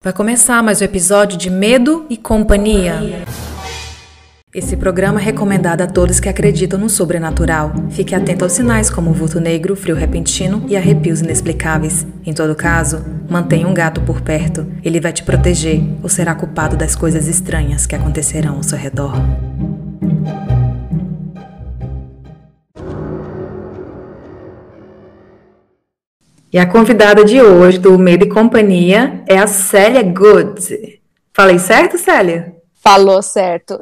Vai começar mais um episódio de Medo e Companhia. Esse programa é recomendado a todos que acreditam no sobrenatural. Fique atento aos sinais como vulto negro, frio repentino e arrepios inexplicáveis. Em todo caso, mantenha um gato por perto. Ele vai te proteger ou será culpado das coisas estranhas que acontecerão ao seu redor. E a convidada de hoje do Medo e Companhia é a Célia Good. Falei certo, Célia? Falou certo.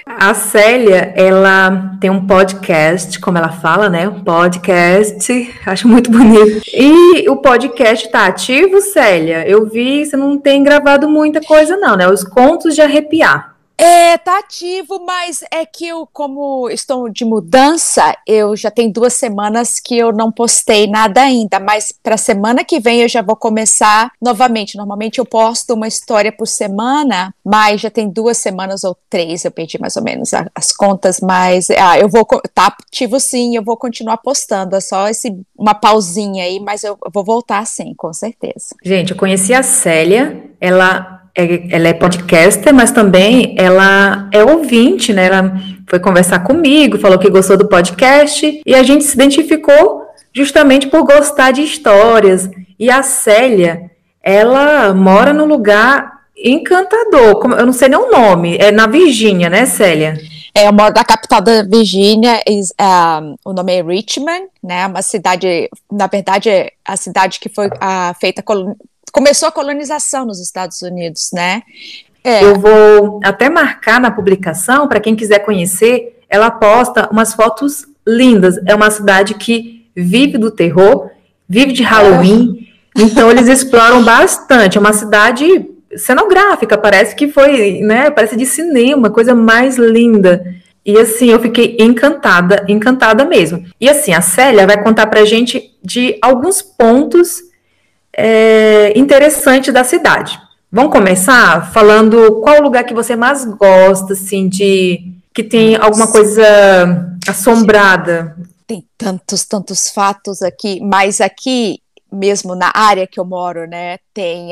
A Célia, ela tem um podcast, como ela fala, né? Um podcast, acho muito bonito. E o podcast tá ativo, Célia? Eu vi, você não tem gravado muita coisa não, né? Os Contos de Arrepiar. Tá ativo, mas é que eu, como estou de mudança, eu já tenho 2 semanas que eu não postei nada ainda, mas para a semana que vem eu já vou começar novamente. Normalmente eu posto uma história por semana, mas já tem 2 semanas ou 3, eu perdi mais ou menos as contas, mas tá ativo sim, eu vou continuar postando, é só uma pausinha aí, mas eu vou voltar sim, com certeza. Gente, eu conheci a Célia, ela é podcaster, mas também ela é ouvinte, né? Ela foi conversar comigo, falou que gostou do podcast e a gente se identificou justamente por gostar de histórias. E a Célia, ela mora num lugar encantador, eu não sei nem o nome, é na Virgínia, né, Célia? Eu moro na capital da Virgínia, o nome é Richmond, né? Uma cidade, na verdade, a cidade que foi começou a colonização nos Estados Unidos, né? Eu vou até marcar na publicação, para quem quiser conhecer, ela posta umas fotos lindas. É uma cidade que vive do terror, vive de Halloween, então eles exploram bastante. É uma cidade cenográfica, parece que foi, né? Parece de cinema, coisa mais linda. E assim, eu fiquei encantada mesmo. E assim, a Célia vai contar pra gente de alguns pontos interessante da cidade. Vamos começar falando qual lugar que você mais gosta, assim, que tem alguma coisa assombrada. Tem tantos fatos aqui, mas aqui mesmo na área que eu moro, né, tem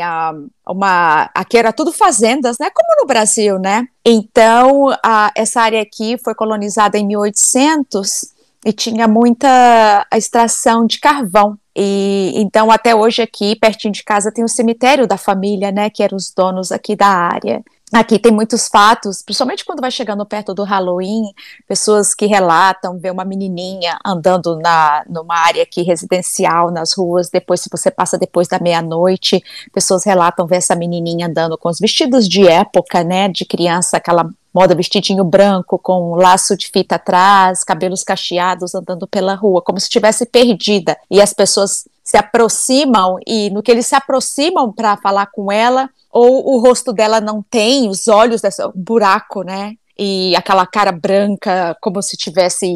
aqui era tudo fazendas, né, como no Brasil, né, então essa área aqui foi colonizada em 1800 e tinha muita extração de carvão. E então até hoje aqui, pertinho de casa, tem o cemitério da família, né, que eram os donos aqui da área. Aqui tem muitos fatos, principalmente quando vai chegando perto do Halloween, pessoas que relatam ver uma menininha andando numa área aqui residencial, nas ruas, depois, se você passa depois da meia-noite, pessoas relatam ver essa menininha andando com os vestidos de época, né, de criança, aquela moda vestidinho branco com um laço de fita atrás, cabelos cacheados, andando pela rua, como se estivesse perdida. E as pessoas se aproximam e no que eles se aproximam para falar com ela, ou o rosto dela não tem, os olhos, um buraco, né? E aquela cara branca, como se tivesse...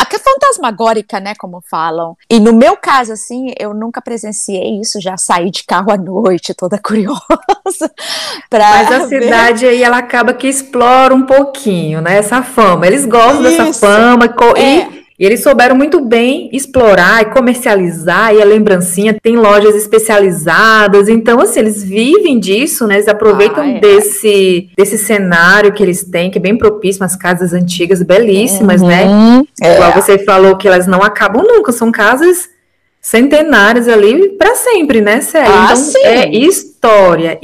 Que é fantasmagórica, né, como falam. E no meu caso, assim, eu nunca presenciei isso, já saí de carro à noite, toda curiosa. Mas a cidade aí, ela acaba que explora um pouquinho, né, essa fama. Eles gostam dessa fama e eles souberam muito bem explorar e comercializar, e a lembrancinha tem lojas especializadas, então assim, eles vivem disso, né, eles aproveitam desse cenário que eles têm, que é bem propício, umas casas antigas belíssimas, né, igual você falou que elas não acabam nunca, são casas centenárias ali para sempre, né, Célia? Então sim. É história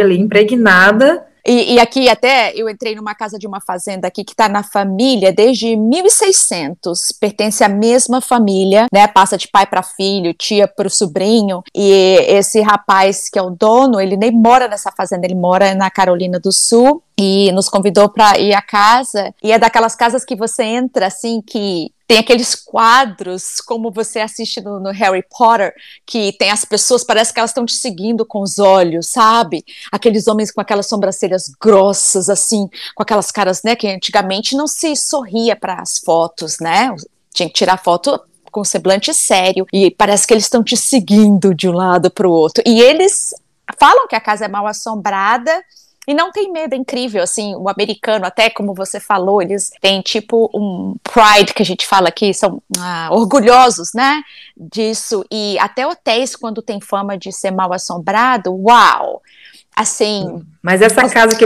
ali, impregnada. E aqui até eu entrei numa casa de uma fazenda aqui que está na família desde 1600, pertence à mesma família, né, passa de pai para filho, tia para o sobrinho, e esse rapaz que é o dono, ele nem mora nessa fazenda, ele mora na Carolina do Sul, e nos convidou para ir à casa, e é daquelas casas que você entra assim, que tem aqueles quadros, como você assiste no Harry Potter, que tem as pessoas, parece que elas estão te seguindo com os olhos, sabe? Aqueles homens com aquelas sobrancelhas grossas, assim, com aquelas caras, né, que antigamente não se sorria para as fotos, né? Tinha que tirar foto com semblante sério, e parece que eles estão te seguindo de um lado para o outro. E eles falam que a casa é mal assombrada, e não tem medo, é incrível, assim, o americano, até como você falou, eles têm tipo um pride, que a gente fala aqui, são orgulhosos, né, disso, e até hotéis, quando tem fama de ser mal assombrado, uau, assim... Mas essa casa que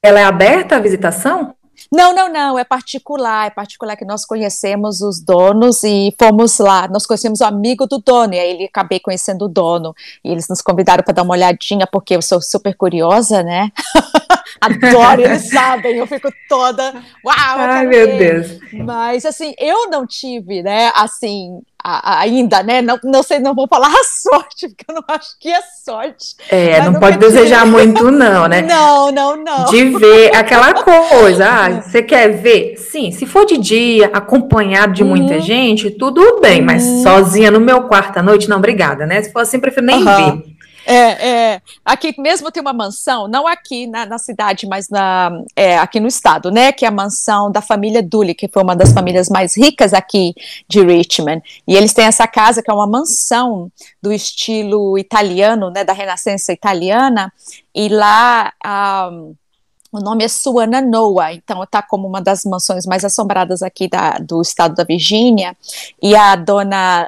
ela é aberta à visitação? Não, é particular que nós conhecemos os donos e fomos lá, nós conhecemos o amigo do dono, e aí ele acabei conhecendo o dono, e eles nos convidaram para dar uma olhadinha, porque eu sou super curiosa, né? Adoro, eles sabem, eu fico toda, uau, ai, meu Deus. Mas, assim, eu não tive, né, assim, ainda, né, não sei, não vou falar a sorte, porque eu não acho que é sorte. Não pode desejar muito não, né? Não. De ver aquela coisa, você quer ver? Sim, se for de dia, acompanhado de muita gente, tudo bem, mas sozinha no meu quarto à noite, não, obrigada, né? Se for assim, prefiro nem ver. Aqui mesmo tem uma mansão, não aqui na cidade, mas aqui no estado, né, que é a mansão da família Dooley, que foi uma das famílias mais ricas aqui de Richmond, e eles têm essa casa que é uma mansão do estilo italiano, né, da Renascença italiana, e lá o nome é Suananoa, então está como uma das mansões mais assombradas aqui do estado da Virgínia, e a dona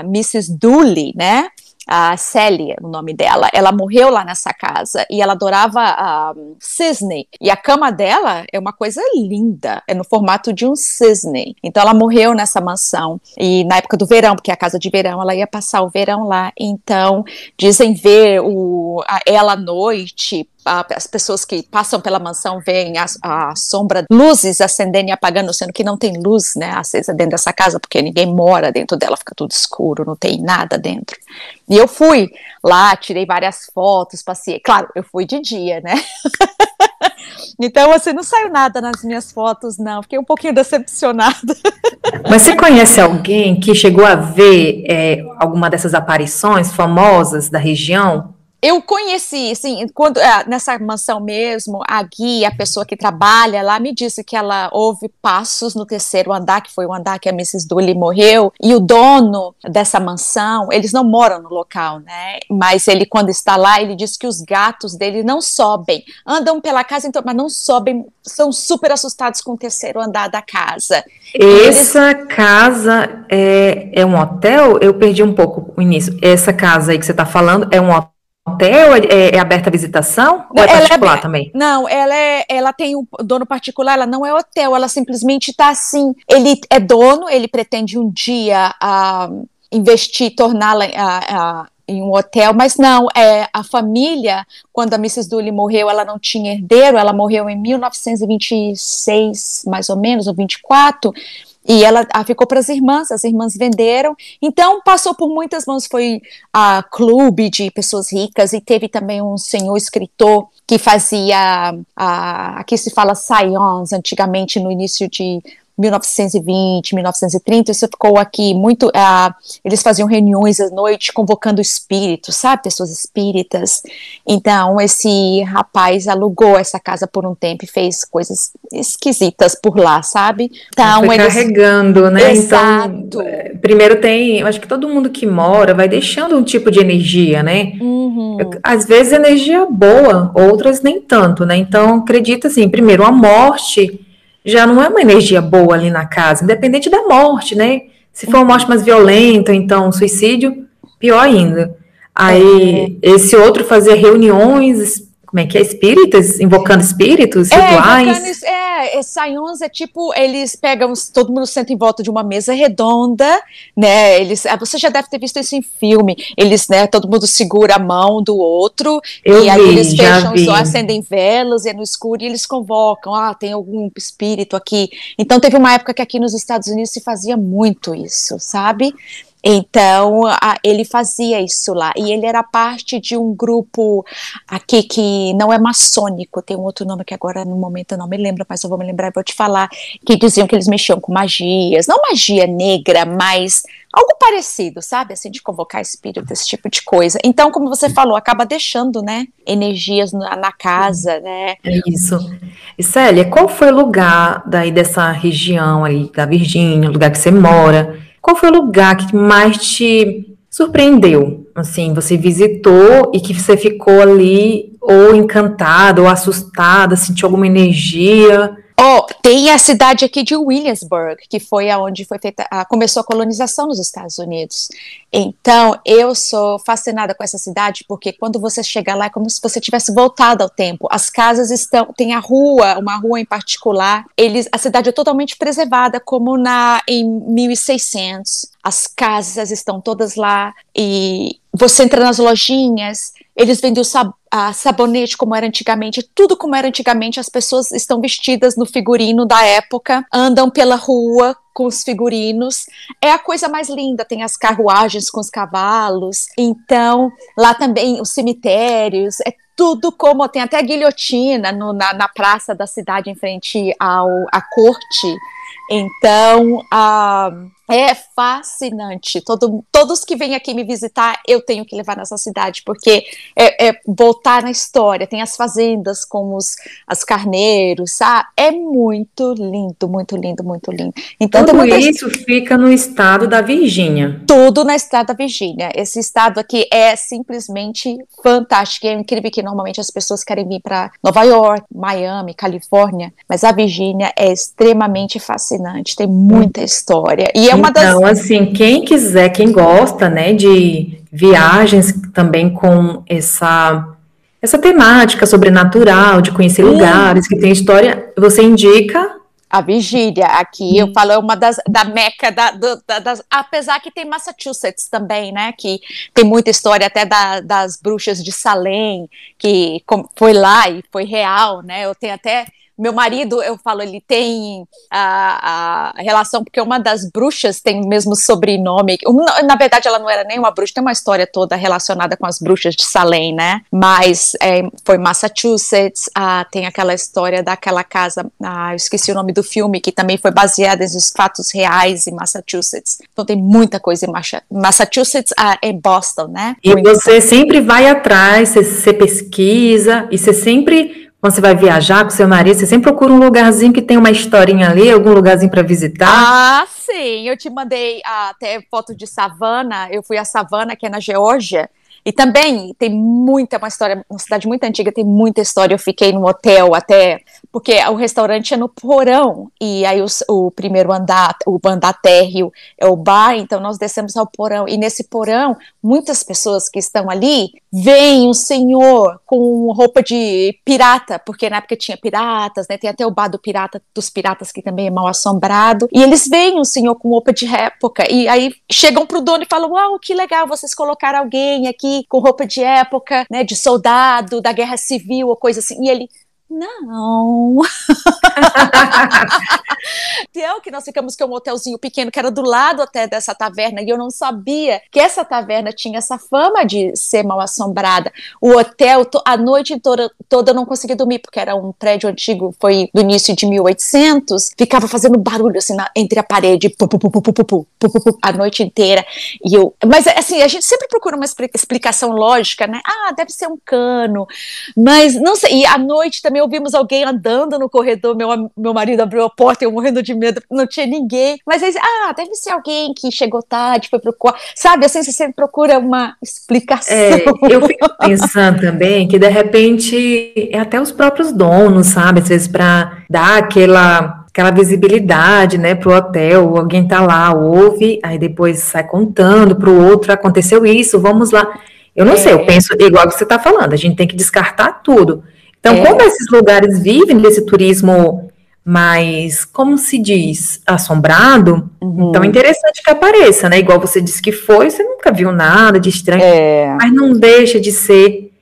Mrs. Dooley, né, a Célia, o nome dela, ela morreu lá nessa casa e ela adorava a cisne, e a cama dela é uma coisa linda, é no formato de um cisne, então ela morreu nessa mansão, e na época do verão, porque é a casa de verão, ela ia passar o verão lá, então dizem ver ela à noite, as pessoas que passam pela mansão veem a sombra, luzes acendendo e apagando, sendo que não tem luz, né, acesa dentro dessa casa, porque ninguém mora dentro dela, fica tudo escuro, não tem nada dentro. E eu fui lá, tirei várias fotos, passei, claro, eu fui de dia, né? Então, assim, não saiu nada nas minhas fotos, não, fiquei um pouquinho decepcionada. Mas você conhece alguém que chegou a ver alguma dessas aparições famosas da região? Eu conheci, assim, nessa mansão mesmo, a guia, a pessoa que trabalha lá, me disse que ela ouve passos no terceiro andar, que foi o andar que a Mrs. Dooley morreu, e o dono dessa mansão, eles não moram no local, né, mas ele, quando está lá, ele diz que os gatos dele não sobem, andam pela casa, então, mas não sobem, são super assustados com o terceiro andar da casa. Essa casa é um hotel? Eu perdi um pouco o início. Essa casa aí que você está falando é um hotel? É aberta à visitação? Ou é particular também? Não, ela tem um dono particular, ela não é hotel, ela simplesmente está assim, ele é dono, ele pretende um dia investir, torná-la em um hotel, mas não, a família, quando a Mrs. Dooley morreu, ela não tinha herdeiro, ela morreu em 1926, mais ou menos, ou 24, e ela ficou para as irmãs venderam, então passou por muitas mãos, foi a clube de pessoas ricas, e teve também um senhor escritor que fazia, aqui se fala seance, antigamente no início de 1920, 1930, isso ficou aqui muito, eles faziam reuniões à noite, convocando espíritos, sabe, pessoas espíritas, então esse rapaz alugou essa casa por um tempo e fez coisas esquisitas por lá, sabe? Então, foi carregando, né? Exato. Então, primeiro eu acho que todo mundo que mora vai deixando um tipo de energia, né? Às vezes energia boa, outras nem tanto, né? Então, acredita assim, primeiro, a morte já não é uma energia boa ali na casa, independente da morte, né? Se for uma morte mais violenta, então um suicídio, pior ainda. Aí, esse outro fazia reuniões, como é que é? Espíritas? Invocando espíritos, rituais? Seance é tipo, eles pegam, todo mundo senta em volta de uma mesa redonda, né, você já deve ter visto isso em filme, eles, né, todo mundo segura a mão do outro, aí eles fecham os olhos, acendem velas, e é no escuro, e eles convocam, tem algum espírito aqui. Então teve uma época que aqui nos Estados Unidos se fazia muito isso, sabe? Então, ele fazia isso lá, e ele era parte de um grupo aqui que não é maçônico, tem um outro nome que agora no momento eu não me lembro, mas eu vou me lembrar e vou te falar, que diziam que eles mexiam com magias, não magia negra, mas algo parecido, sabe, assim, de convocar espírito, esse tipo de coisa. Então, como você falou, acaba deixando, né, energias na casa, né. É isso. E Célia, qual foi o lugar daí dessa região ali, da Virgínia, o lugar que você mora? Qual foi o lugar que mais te surpreendeu? Assim, você visitou e que você ficou ali ou encantada, ou assustada, sentiu alguma energia? Oh, tem a cidade aqui de Williamsburg, que foi aonde foi feita, começou a colonização nos Estados Unidos. Então, eu sou fascinada com essa cidade, porque quando você chega lá é como se você tivesse voltado ao tempo. As casas tem a rua, uma rua em particular, a cidade é totalmente preservada, como em 1600. As casas estão todas lá, e você entra nas lojinhas, eles vendem sabonete como era antigamente, tudo como era antigamente. As pessoas estão vestidas no figurino da época, andam pela rua com os figurinos, é a coisa mais linda, tem as carruagens com os cavalos, então lá também os cemitérios, é tudo como, tem até guilhotina na praça da cidade em frente à corte. Então, é fascinante. Todos que vêm aqui me visitar, eu tenho que levar nessa cidade, porque é voltar na história. Tem as fazendas com os carneiros, sabe? É muito lindo, muito lindo, muito lindo. Então, tudo isso fica no estado da Virgínia. Tudo no estado da Virgínia. Esse estado aqui é simplesmente fantástico. É incrível que normalmente as pessoas querem vir para Nova York, Miami, Califórnia, mas a Virgínia é extremamente fascinante. Tem muita história. E é uma então, assim, quem quiser, quem gosta, né, de viagens também com essa temática sobrenatural, de conhecer lugares que tem história, você indica a Virgínia. Aqui eu falo, é uma da Meca, apesar que tem Massachusetts também, né, que tem muita história até das bruxas de Salem, que foi lá e foi real, né. Eu tenho até meu marido, eu falo, ele tem a relação, porque uma das bruxas tem o mesmo sobrenome. Na verdade, ela não era nem uma bruxa, tem uma história toda relacionada com as bruxas de Salem, né? Mas foi Massachusetts, tem aquela história daquela casa, eu esqueci o nome do filme, que também foi baseada nos fatos reais em Massachusetts. Então tem muita coisa em Massachusetts, em Boston, né? E você sempre vai atrás, você pesquisa, e você sempre... Quando você vai viajar com seu marido, você sempre procura um lugarzinho que tem uma historinha ali, algum lugarzinho para visitar? Ah, sim. Eu te mandei até foto de Savannah. Eu fui a Savannah, que é na Geórgia. E também tem uma história, uma cidade muito antiga, tem muita história. Eu fiquei num hotel até, porque o restaurante é no porão, e aí o primeiro andar, o andar térreo é o bar, então nós descemos ao porão, e nesse porão, muitas pessoas que estão ali veem o senhor com roupa de pirata, porque na época tinha piratas, né, tem até o bar dos piratas, que também é mal assombrado, e eles veem o senhor com roupa de época, e aí chegam pro dono e falam, uau, que legal, vocês colocaram alguém aqui com roupa de época, né, de soldado, da guerra civil, ou coisa assim, e ele, não. Então, que nós ficamos com um hotelzinho pequeno que era do lado até dessa taverna, e eu não sabia que essa taverna tinha essa fama de ser mal assombrada. O hotel, a noite toda eu não conseguia dormir, porque era um prédio antigo, foi do início de 1800, ficava fazendo barulho assim entre a parede, a noite inteira. Mas assim, a gente sempre procura uma explicação lógica, né? Deve ser um cano, mas não sei. E à noite também ouvimos alguém andando no corredor, meu marido abriu a porta, eu morrendo de medo, não tinha ninguém, mas aí, deve ser alguém que chegou tarde, foi pro quarto, sabe, assim, você sempre procura uma explicação. Eu fico pensando também que, de repente, é até os próprios donos, sabe, às vezes para dar aquela visibilidade, né, pro hotel, alguém tá lá, ouve, aí depois sai contando pro outro, aconteceu isso, vamos lá. Eu não sei, eu penso igual que você tá falando, a gente tem que descartar tudo. Então, como esses lugares vivem desse turismo mais, como se diz, assombrado, então é interessante que apareça, né? Igual você disse que foi, você nunca viu nada de estranho, mas não deixa de ser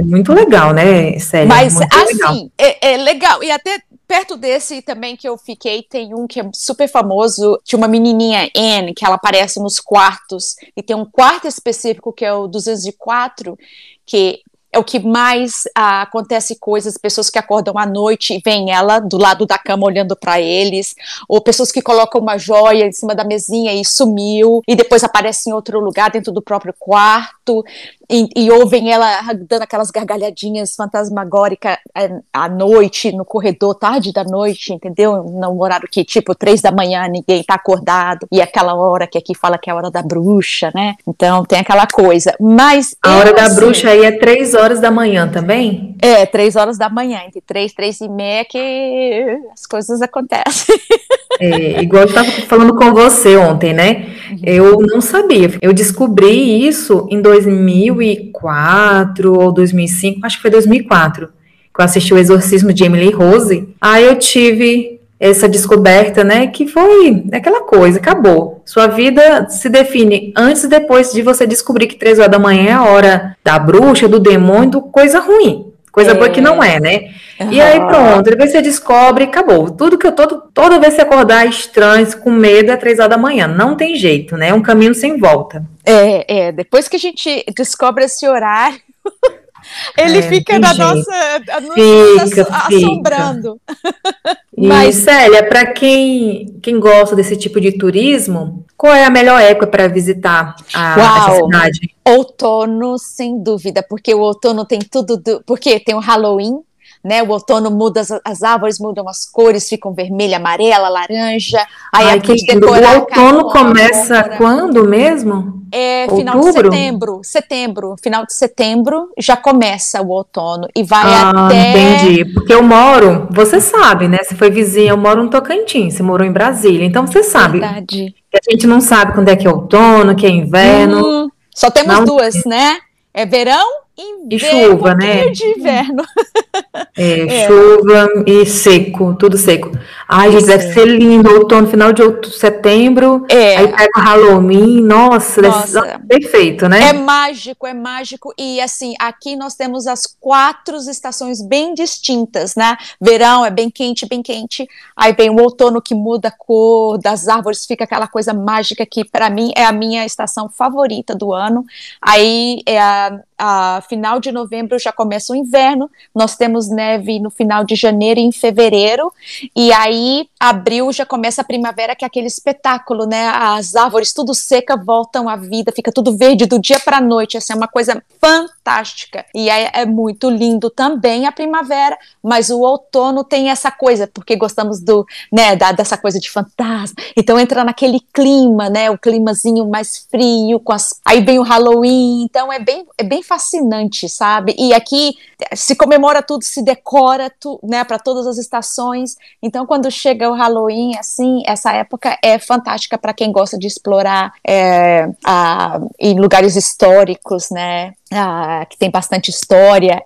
muito legal, né, Célia? Mas, assim, é legal, e até perto desse também que eu fiquei, tem um que é super famoso, de uma menininha, Anne, que ela aparece nos quartos, e tem um quarto específico que é o 204, que é o que mais acontece coisas, pessoas que acordam à noite e veem ela do lado da cama olhando para eles, ou pessoas que colocam uma joia em cima da mesinha e sumiu, e depois aparece em outro lugar dentro do próprio quarto. e ouvem ela dando aquelas gargalhadinhas fantasmagóricas à noite, no corredor, tarde da noite, entendeu? No horário que, tipo, 3 da manhã, ninguém tá acordado, e aquela hora que aqui fala que é a hora da bruxa, né? Então tem aquela coisa. Mas a hora da bruxa aí é 3 horas da manhã também? 3 horas da manhã, entre 3 e meia que as coisas acontecem. Igual eu estava falando com você ontem, né? Eu não sabia. Eu descobri isso em 2004 ou 2005, acho que foi 2004, que eu assisti o Exorcismo de Emily Rose. Aí eu tive essa descoberta, né? Que foi aquela coisa, acabou. Sua vida se define antes e depois de você descobrir que 3 horas da manhã é a hora da bruxa, do demônio, coisa ruim. Coisa boa que não é, né? E aí pronto, depois você descobre, acabou. Tudo que toda vez que você acordar estranho, com medo, é 3 horas da manhã. Não tem jeito, né? É um caminho sem volta. Depois que a gente descobre esse horário, ele fica na nossa assombrando. E Célia, para quem gosta desse tipo de turismo, qual é a melhor época para visitar essa cidade? Outono, sem dúvida, porque o outono tem tudo, porque tem o Halloween, né? O outono muda, as árvores mudam as cores, ficam vermelha, amarela, laranja. Aí que lindo. O outono começa quando mesmo? Final de setembro, final de setembro já começa o outono e vai até... Entendi, porque você sabe, né? Você foi vizinha, eu moro no Tocantins, você morou em Brasília, então você sabe. Verdade. Que a gente não sabe quando é que é outono, que é inverno. Só temos duas, né? É verão e chuva, né? De inverno. Chuva e seco, tudo seco. Ai, gente, deve ser lindo, outono, final de setembro, aí pega o Halloween, nossa. Deve ser perfeito, né? É mágico, e assim, aqui nós temos as 4 estações bem distintas, né? Verão é bem quente, aí vem o outono que muda a cor das árvores, fica aquela coisa mágica que para mim é a minha estação favorita do ano, aí a final de novembro já começa o inverno, nós temos neve no final de janeiro e em fevereiro, e aí abril já começa a primavera, que é aquele espetáculo, né? As árvores tudo seca voltam à vida, fica tudo verde do dia para a noite, assim, é uma coisa fantástica, e aí é muito lindo também a primavera, mas o outono tem essa coisa, porque gostamos dessa coisa de fantasma, então entra naquele clima, né? O climazinho mais frio, aí vem o Halloween, então é bem fascinante, sabe? E aqui se comemora tudo, se decora né, para todas as estações. Então, quando chega o Halloween, assim, essa época é fantástica para quem gosta de explorar em lugares históricos, né? Que tem bastante história.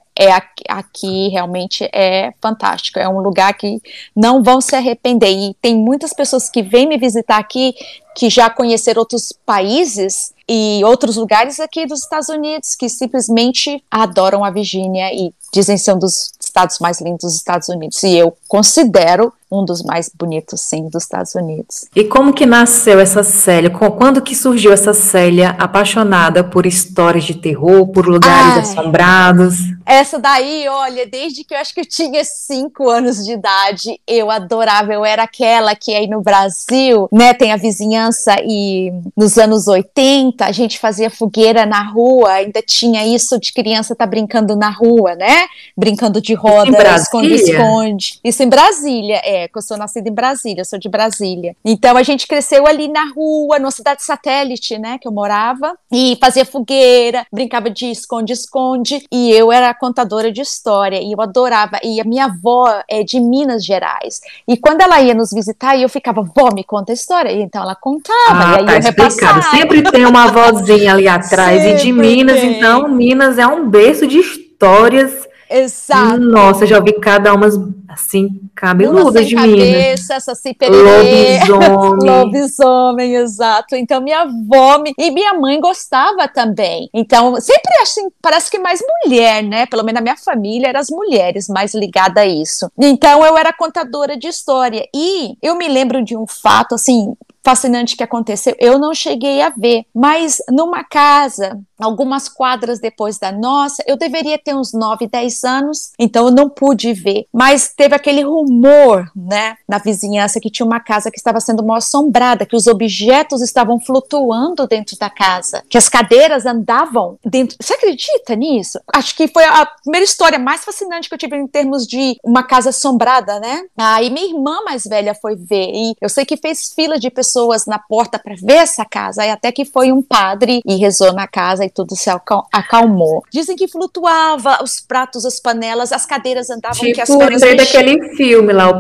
Aqui realmente é fantástico, é um lugar que não vão se arrepender, e tem muitas pessoas que vêm me visitar aqui que já conheceram outros países e outros lugares aqui dos Estados Unidos que simplesmente adoram a Virgínia e dizem ser um dos estados mais lindos dos Estados Unidos, e eu considero um dos mais bonitos, sim, dos Estados Unidos. E como que nasceu essa Célia? Quando que surgiu essa Célia apaixonada por histórias de terror, por lugares assombrados? Essa daí, olha, desde que eu acho que eu tinha 5 anos de idade, eu adorava, eu era aquela que aí no Brasil, né, tem a vizinhança, e nos anos 80 a gente fazia fogueira na rua, ainda tinha isso de criança tá brincando na rua, né, brincando de roda, esconde-esconde. Isso em Brasília, que eu sou nascida em Brasília, eu sou de Brasília. Então a gente cresceu ali na rua, numa cidade satélite, né, que eu morava, e fazia fogueira, brincava de esconde-esconde, e eu era contadora de história, e eu adorava, e a minha avó é de Minas Gerais, e quando ela ia nos visitar, eu ficava, vó, me conta a história, e então ela contava, e aí eu repassava. Sempre tem uma vozinha ali atrás, e de Minas, então, Minas é um berço de histórias. Exato. Nossa, já ouvi cada umas, assim, cabeludas de Minas. Saci pererê, lobisomem, exato. Então, minha avó e minha mãe gostava também. Então, sempre assim, parece que mais mulher, né? Pelo menos na minha família, eram as mulheres mais ligadas a isso. Então, eu era contadora de história. E eu me lembro de um fato, assim, fascinante que aconteceu, eu não cheguei a ver, mas numa casa, algumas quadras depois da nossa, eu deveria ter uns 9, 10 anos, então eu não pude ver, mas teve aquele rumor, né, na vizinhança que tinha uma casa que estava sendo mal assombrada, que os objetos estavam flutuando dentro da casa, que as cadeiras andavam dentro. Você acredita nisso? Acho que foi a primeira história mais fascinante que eu tive em termos de uma casa assombrada, né? Aí minha irmã mais velha foi ver, e eu sei que fez fila de pessoas na porta para ver essa casa, aí até que foi um padre e rezou na casa e tudo se acalmou. Dizem que flutuava os pratos, as panelas, as cadeiras andavam, que as pernas lembrei daquele filme lá, o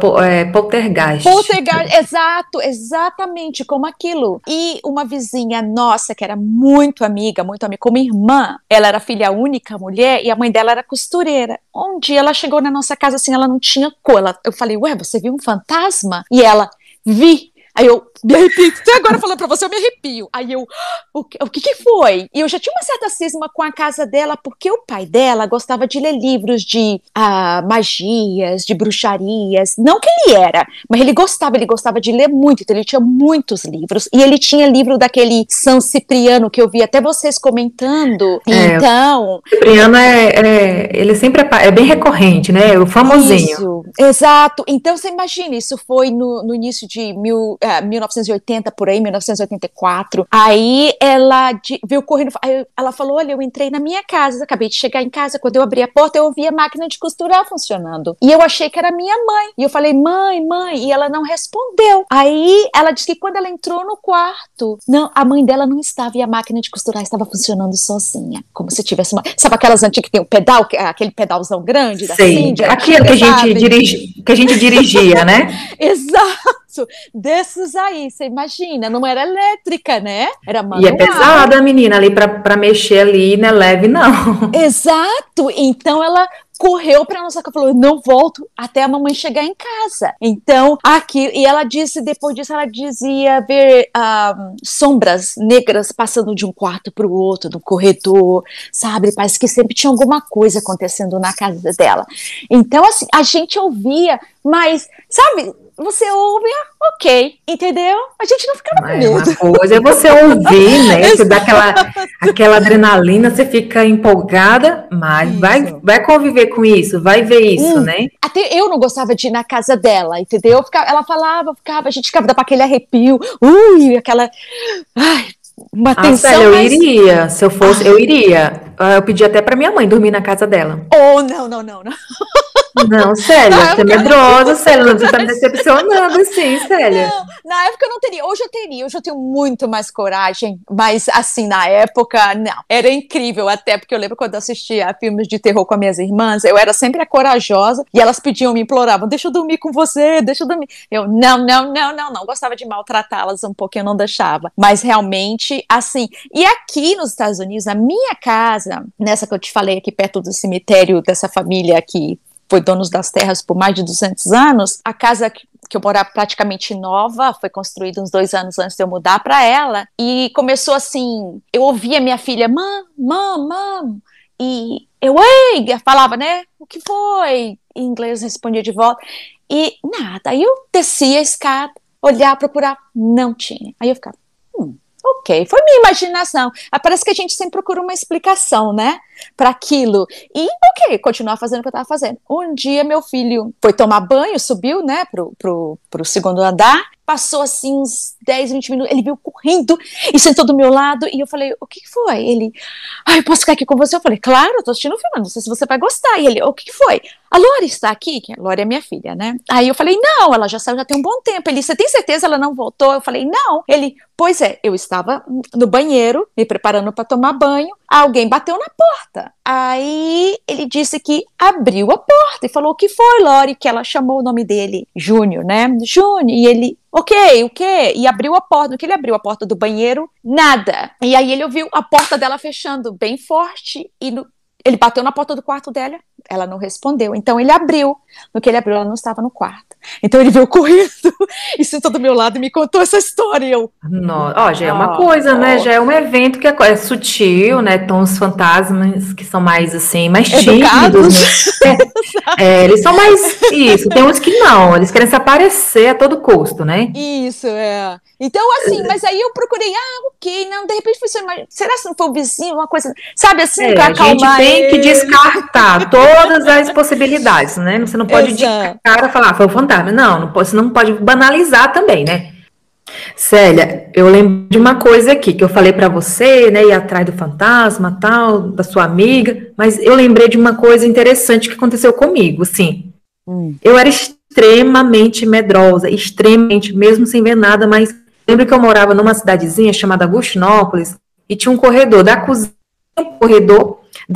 Poltergeist. Poltergeist, exato, exatamente como aquilo. E uma vizinha nossa, que era muito amiga, como irmã, ela era filha única, mulher, e a mãe dela era costureira. Um dia ela chegou na nossa casa assim, ela não tinha cor. Eu falei, ué, você viu um fantasma? E ela, vi. Aí eu me arrepio, até agora falando pra você, eu me arrepio. Aí eu, o que foi? E eu já tinha uma certa cisma com a casa dela, porque o pai dela gostava de ler livros de magias, de bruxarias. Não que ele era, mas ele gostava de ler muito, então ele tinha muitos livros. E ele tinha livro daquele São Cipriano, que eu vi até vocês comentando. Então... Cipriano ele sempre é bem recorrente, né? O famosinho. Isso, exato. Então você imagina, isso foi no início de 1980, por aí, 1984. Aí ela veio correndo, aí ela falou, olha, eu entrei na minha casa, acabei de chegar em casa, quando eu abri a porta, eu ouvi a máquina de costurar funcionando. E eu achei que era minha mãe. E eu falei, mãe, e ela não respondeu. Aí ela disse que quando ela entrou no quarto, não, a mãe dela não estava e a máquina de costurar estava funcionando sozinha, como se tivesse uma... Sabe aquelas antigas que tem um pedal, aquele pedalzão grande da Cindy? Aquilo que a gente dirigia, né? Exato, desses aí, você imagina, não era elétrica, né? Era manual. E é pesada a menina ali pra mexer ali, não é leve não. Exato, então ela correu para nossa casa, falou, não volto até a mamãe chegar em casa. Então, aqui, e ela disse, depois disso, ela dizia ver sombras negras passando de um quarto para o outro, no corredor, sabe? Parece que sempre tinha alguma coisa acontecendo na casa dela. Então, assim, a gente ouvia, mas, sabe... Você ouve, ok, entendeu? A gente não fica com medo. Uma coisa é você ouvir, né? Você dá aquela adrenalina, você fica empolgada, mas vai conviver com isso, vai ver isso, né? Até eu não gostava de ir na casa dela, entendeu? Ela falava, a gente ficava, dava pra aquele arrepio, aquela... Ai, uma tensão. Célia, eu iria, se eu fosse, eu iria. Eu pedi até pra minha mãe dormir na casa dela. Oh, não. Não, Célia, você é medrosa, Célia, você tá me decepcionando assim, Célia. Não, na época eu não teria, hoje eu tenho muito mais coragem, mas assim, na época, não, era incrível, até porque eu lembro quando eu assistia a filmes de terror com as minhas irmãs, eu era sempre a corajosa, e elas pediam, me imploravam, deixa eu dormir com você, deixa eu dormir. Eu, não, gostava de maltratá-las um pouco, eu não deixava, mas realmente, assim, e aqui nos Estados Unidos, a minha casa, nessa que eu te falei aqui perto do cemitério dessa família aqui, foi donos das terras por mais de 200 anos, a casa que eu morava praticamente nova, foi construída uns 2 anos antes de eu mudar para ela, e começou assim, eu ouvia minha filha, mam, e eu, ei, falava, né, o que foi? Em inglês respondia de volta, e nada, aí eu descia a escada, olhar, procurar, não tinha, aí eu ficava, ok, foi minha imaginação. Parece que a gente sempre procura uma explicação, né, para aquilo. E, ok, continuar fazendo o que eu estava fazendo. Um dia, meu filho foi tomar banho, subiu, né, pro segundo andar, passou, assim, uns 10, 20 minutos, ele veio correndo e sentou do meu lado, e eu falei, o que foi? Ele, posso ficar aqui com você? Eu falei, claro, eu tô assistindo um filme, não sei se você vai gostar. E ele, o que foi? A Lori está aqui? A Lori é minha filha, né? Aí eu falei, não, ela já saiu, já tem um bom tempo. Ele, você tem certeza ela não voltou? Eu falei, não. Ele, pois é, eu estava no banheiro, me preparando para tomar banho, alguém bateu na porta. Aí ele disse que abriu a porta e falou, o que foi, Lori? Que ela chamou o nome dele, Júnior, né? Júnior, e ele, ok, o quê? E abriu a porta, no que ele abriu a porta do banheiro, nada. E aí ele ouviu a porta dela fechando bem forte e ele bateu na porta do quarto dela, ela não respondeu, então ele abriu, no que ele abriu ela não estava no quarto, então ele veio correndo e sentou do meu lado e me contou essa história. Já é uma coisa, né, já é um evento que é sutil, né, tem uns fantasmas que são mais assim, mais tímidos, né? Eles são mais, tem uns que não, eles querem se aparecer a todo custo, né? Isso, Então, assim, mas aí eu procurei, ok, não, de repente foi só será que não foi o vizinho, uma coisa, sabe assim, pra acalmar. A gente tem que descartar todas as possibilidades, né? Você não pode de cara falar, foi o fantasma. Não, você não pode banalizar também, né? Célia, eu lembro de uma coisa aqui, que eu falei pra você, né, ir atrás do fantasma, tal, da sua amiga, mas eu lembrei de uma coisa interessante que aconteceu comigo, assim. Eu era extremamente medrosa, extremamente, mesmo sem ver nada, mas lembro que eu morava numa cidadezinha chamada Agostinópolis e tinha um corredor da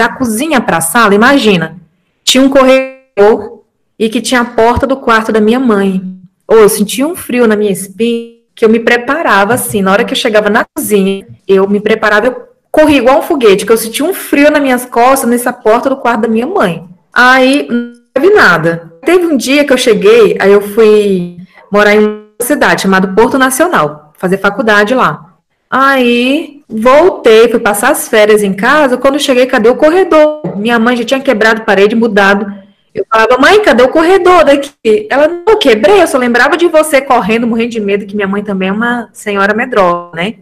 cozinha para a sala, imagina, tinha um corredor e que tinha a porta do quarto da minha mãe. Eu sentia um frio na minha espinha, que eu me preparava assim, na hora que eu chegava na cozinha, eu me preparava, eu corria igual um foguete, que eu sentia um frio nas minhas costas, nessa porta do quarto da minha mãe. Aí, não teve nada. Teve um dia que eu cheguei, aí eu fui morar em uma cidade chamada Porto Nacional, fazer faculdade lá. Aí, voltei, fui passar as férias em casa, quando eu cheguei, cadê o corredor? Minha mãe já tinha quebrado parede, mudado. Eu falava, mãe, cadê o corredor daqui? Ela, não, eu quebrei, eu só lembrava de você correndo, morrendo de medo, que minha mãe também é uma senhora medrosa, né?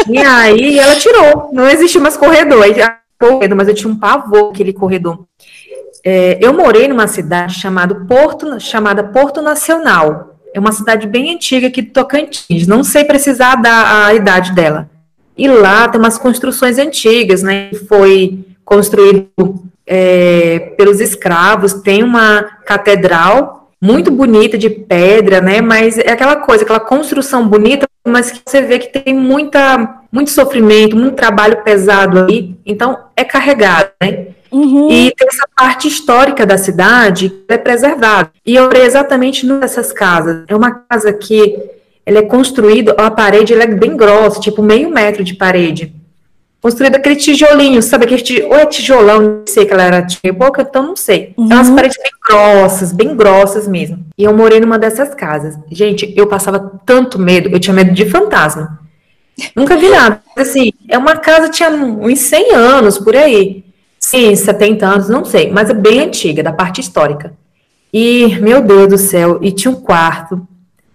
E aí ela tirou, não existe mais corredor. Mas eu tinha um pavor aquele corredor. Eu morei numa cidade chamada Porto Nacional. É uma cidade bem antiga aqui do Tocantins. Não sei precisar da idade dela. E lá tem umas construções antigas, né? Foi construído pelos escravos. Tem uma catedral muito bonita de pedra, né? Mas é aquela coisa, aquela construção bonita, mas que você vê que tem muito sofrimento, muito trabalho pesado ali. Então é carregado, né? E tem essa parte histórica da cidade que é preservada. E eu morei exatamente numa dessas casas. É uma casa que ela é construída, a parede ela é bem grossa, tipo meio metro de parede. Construída aquele tijolinho, sabe? Ou é tijolão, não sei que ela era de boca, então não sei. É umas paredes bem grossas mesmo. E eu morei numa dessas casas. Gente, eu passava tanto medo, eu tinha medo de fantasma. Nunca vi nada. Assim, é uma casa, tinha uns 100 anos, por aí. Sim, 70 anos, não sei, mas é bem antiga, da parte histórica. E, meu Deus do céu, e tinha um quarto.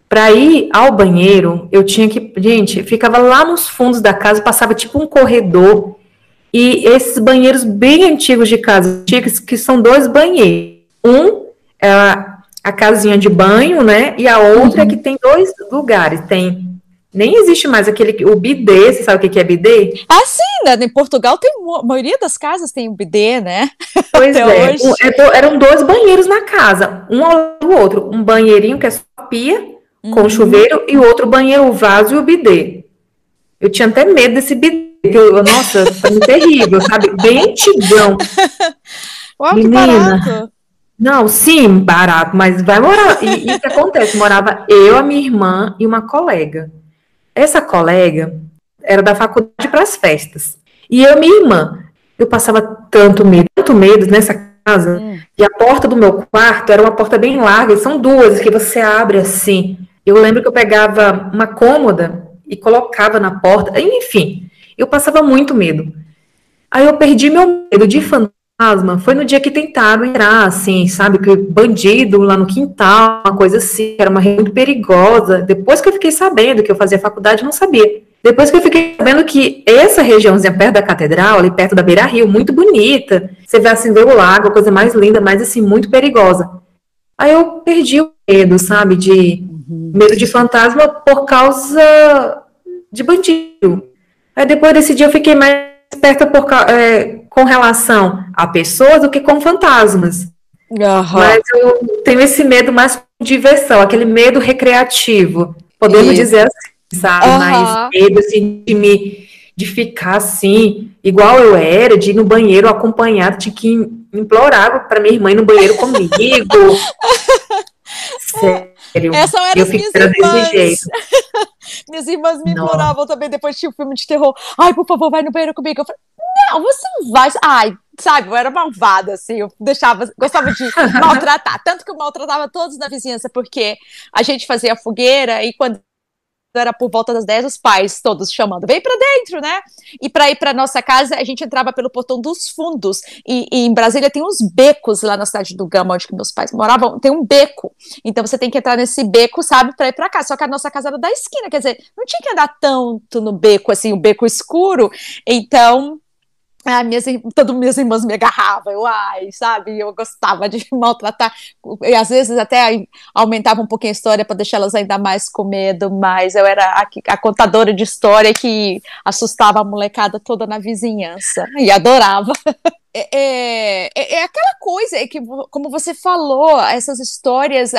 Para ir ao banheiro, eu tinha que. Gente, ficava lá nos fundos da casa, passava tipo um corredor. E esses banheiros bem antigos de casa, antigos, que são 2 banheiros. Um é a casinha de banho, né? E a outra é que tem 2 lugares. Nem existe mais o bidê, você sabe o que é bidê? Ah, sim, né? Em Portugal a maioria das casas tem um bidê, né? Pois eram 2 banheiros na casa, um ao lado do outro. Um banheirinho que é só pia, com chuveiro, e o outro banheiro, o vaso e o bidê. Eu tinha até medo desse bidê, nossa, foi terrível, sabe? Bem antigão. Uau, menina, que barato. Não, sim, barato, mas vai morar. E o que acontece? Morava eu, a minha irmã e uma colega. Essa colega era da faculdade para as festas. E eu e minha irmã, eu passava tanto medo nessa casa. E a porta do meu quarto era uma porta bem larga, e são 2 que você abre assim. Eu lembro que eu pegava uma cômoda e colocava na porta. Enfim, eu passava muito medo. Aí eu perdi meu medo de fantasma. Foi no dia que tentaram entrar, assim, sabe? Que bandido lá no quintal, uma coisa assim, era uma região muito perigosa. Depois que eu fiquei sabendo que eu fazia faculdade, eu não sabia. Depois que eu fiquei sabendo que essa regiãozinha perto da catedral, ali perto da Beira-Rio, muito bonita, você vê assim, ver o lago, a coisa mais linda, mas assim, muito perigosa. Aí eu perdi o medo, sabe? Medo de fantasma por causa de bandido. Aí depois desse dia eu fiquei mais esperta com relação a pessoas do que com fantasmas. Mas eu tenho esse medo mais de diversão, aquele medo recreativo, podemos dizer assim, sabe? Mais medo assim, de ficar assim, igual eu era, de ir no banheiro acompanhado, tinha que implorar para minha irmã ir no banheiro comigo. Sério. Essas eram as minhas irmãs. Desse jeito. Minhas irmãs me imploravam também, depois tinha um filme de terror. Ai, por favor, vai no banheiro comigo. Eu falei, não, você não vai. Ai, sabe, eu era malvada, assim, gostava de maltratar. Tanto que eu maltratava todos na vizinhança, porque a gente fazia fogueira e quando era por volta das 10, os pais todos chamando, vem pra dentro, né? E pra ir pra nossa casa, a gente entrava pelo portão dos fundos, e em Brasília tem uns becos lá na cidade do Gama, onde que meus pais moravam, tem um beco, então você tem que entrar nesse beco, sabe, pra ir pra casa, só que a nossa casa era da esquina, quer dizer, não tinha que andar tanto no beco, assim, o beco escuro, então... minhas irmãs me agarravam, sabe, eu gostava de maltratar, e às vezes até aumentava um pouquinho a história para deixá-las ainda mais com medo, mas eu era a contadora de história que assustava a molecada toda na vizinhança, e adorava. É aquela coisa que, como você falou, essas histórias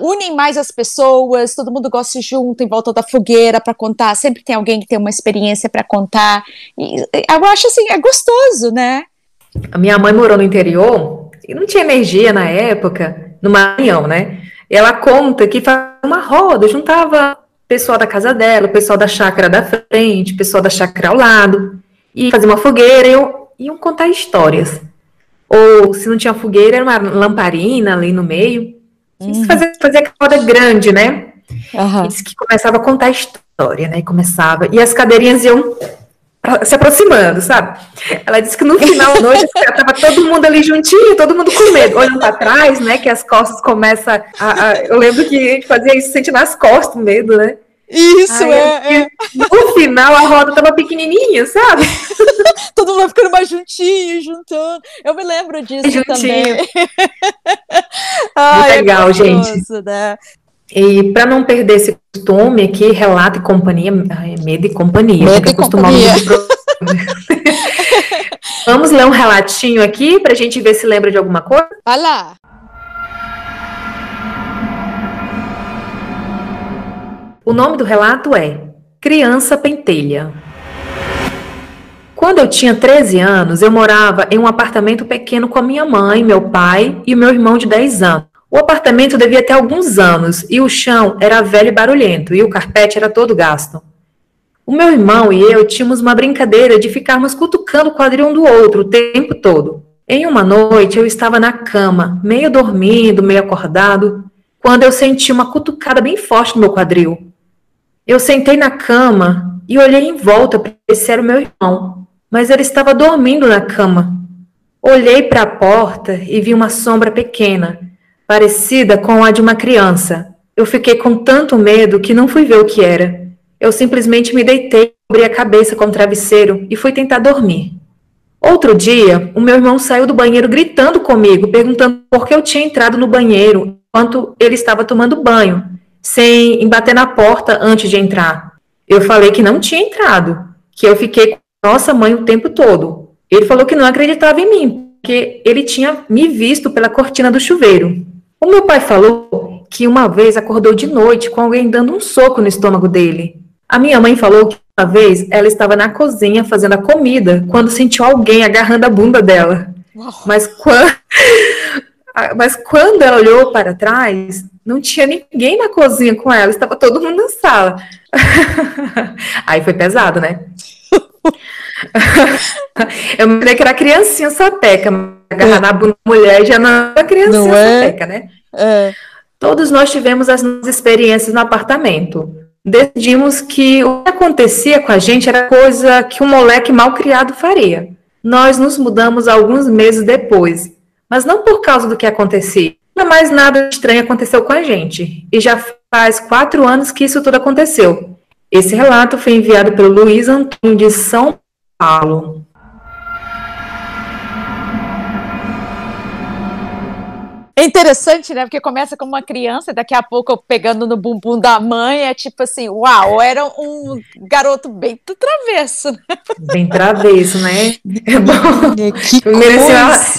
unem mais as pessoas, todo mundo gosta junto em volta da fogueira para contar, sempre tem alguém que tem uma experiência para contar, e eu acho assim, é gostoso, né? A minha mãe morou no interior e não tinha energia na época, no Maranhão, né? E ela conta que fazia uma roda, juntava o pessoal da casa dela, o pessoal da chácara da frente, o pessoal da chácara ao lado, e fazia uma fogueira e iam contar histórias. Ou, se não tinha fogueira, era uma lamparina ali no meio. Fazia aquela roda grande, né? E disse que começava a contar história, né? E as cadeirinhas iam se aproximando, sabe? Ela disse que no final da noite estava todo mundo ali juntinho, todo mundo com medo, olhando para trás, né? Que as costas começam eu lembro que a gente fazia isso, sentindo nas costas o medo, né? Isso, No final, a roda tava pequenininha, sabe? Todo mundo ficando mais juntinho, juntando. Eu me lembro disso também. Muito legal, gente. Né? E para não perder esse costume aqui, relato e companhia, medo e companhia. Medo e companhia. Vamos ler um relatinho aqui pra gente ver se lembra de alguma coisa? Vai lá. O nome do relato é Criança Pentelha. Quando eu tinha 13 anos, eu morava em um apartamento pequeno com a minha mãe, meu pai e o meu irmão de 10 anos. O apartamento devia ter alguns anos e o chão era velho e barulhento e o carpete era todo gasto. O meu irmão e eu tínhamos uma brincadeira de ficarmos cutucando o quadril um do outro o tempo todo. Em uma noite, eu estava na cama, meio dormindo, meio acordado, quando eu senti uma cutucada bem forte no meu quadril. Eu sentei na cama e olhei em volta para ver se era o meu irmão, mas ele estava dormindo na cama. Olhei para a porta e vi uma sombra pequena, parecida com a de uma criança. Eu fiquei com tanto medo que não fui ver o que era. Eu simplesmente me deitei, cobri a cabeça com o travesseiro e fui tentar dormir. Outro dia, o meu irmão saiu do banheiro gritando comigo, perguntando por que eu tinha entrado no banheiro enquanto ele estava tomando banho, sem bater na porta antes de entrar. Eu falei que não tinha entrado, que eu fiquei com nossa mãe o tempo todo. Ele falou que não acreditava em mim, porque ele tinha me visto pela cortina do chuveiro. O meu pai falou que uma vez acordou de noite com alguém dando um soco no estômago dele. A minha mãe falou que uma vez ela estava na cozinha fazendo a comida quando sentiu alguém agarrando a bunda dela. Mas quando ela olhou para trás, não tinha ninguém na cozinha com ela, estava todo mundo na sala. Aí foi pesado, né? Eu me lembrei que era criancinha sapeca, agarrar na bunda da mulher já não era criancinha sapeca, né? Todos nós tivemos as nossas experiências no apartamento. Decidimos que o que acontecia com a gente era coisa que um moleque mal criado faria. Nós nos mudamos alguns meses depois, mas não por causa do que acontecia. Mas nada estranho aconteceu com a gente. E já faz 4 anos que isso tudo aconteceu. Esse relato foi enviado pelo Luiz Antônio de São Paulo. É interessante, né? Porque começa como uma criança, daqui a pouco pegando no bumbum da mãe, é tipo assim, uau, era um garoto bem travesso. Bem travesso, né? É bom.